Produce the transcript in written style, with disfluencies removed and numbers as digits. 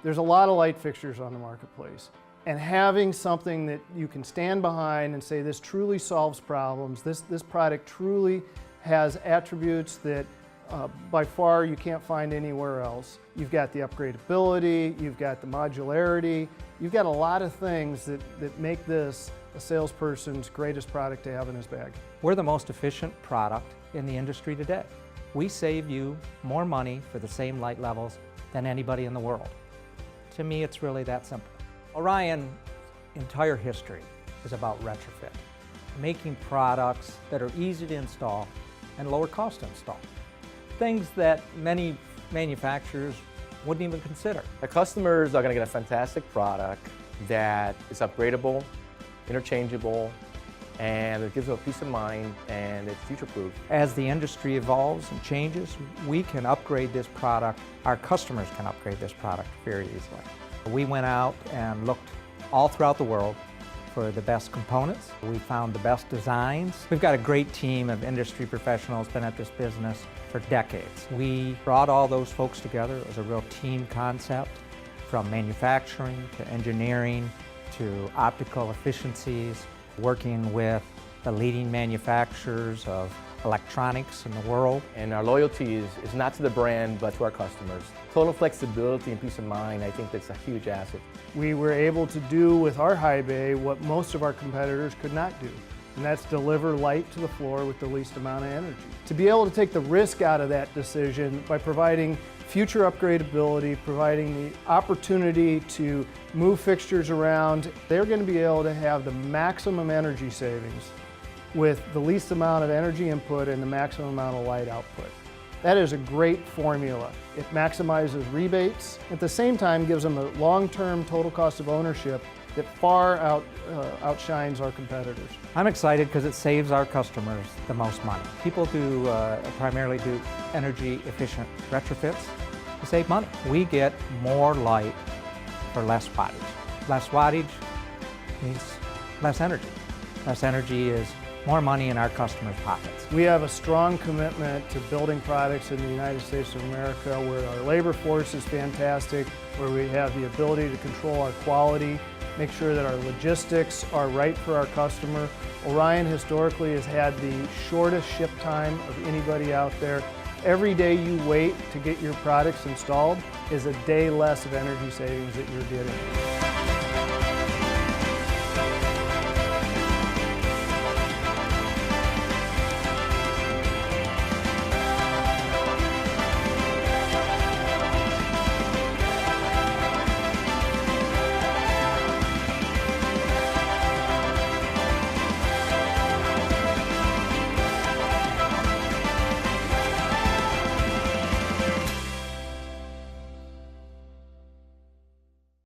There's a lot of light fixtures on the marketplace, and having something that you can stand behind and say this truly solves problems, this product truly has attributes that by far you can't find anywhere else. You've got the upgradability, you've got the modularity, you've got a lot of things that make this a salesperson's greatest product to have in his bag. We're the most efficient product in the industry today. We save you more money for the same light levels than anybody in the world. To me, it's really that simple. Orion's entire history is about retrofit, making products that are easy to install and lower cost to install. Things that many manufacturers wouldn't even consider. The customers are going to get a fantastic product that is upgradable, interchangeable, and it gives them a peace of mind and it's future-proof. As the industry evolves and changes, we can upgrade this product. Our customers can upgrade this product very easily. We went out and looked all throughout the world for the best components. We found the best designs. We've got a great team of industry professionals, been at this business for decades. We brought all those folks together. It was a real team concept, from manufacturing to engineering to optical efficiencies, working with the leading manufacturers of electronics in the world. And our loyalty is not to the brand, but to our customers. Total flexibility and peace of mind, I think that's a huge asset. We were able to do with our HighBay what most of our competitors could not do, and that's deliver light to the floor with the least amount of energy. To be able to take the risk out of that decision by providing future upgradability, providing the opportunity to move fixtures around, they're going to be able to have the maximum energy savings with the least amount of energy input and the maximum amount of light output. That is a great formula. It maximizes rebates, at the same time gives them a long-term total cost of ownership that far outshines our competitors. I'm excited because it saves our customers the most money. People primarily do energy efficient retrofits to save money. We get more light for less wattage. Less wattage means less energy. Less energy is more money in our customers' pockets. We have a strong commitment to building products in the United States of America where our labor force is fantastic, where we have the ability to control our quality, make sure that our logistics are right for our customer. Orion historically has had the shortest ship time of anybody out there. Every day you wait to get your products installed is a day less of energy savings that you're getting.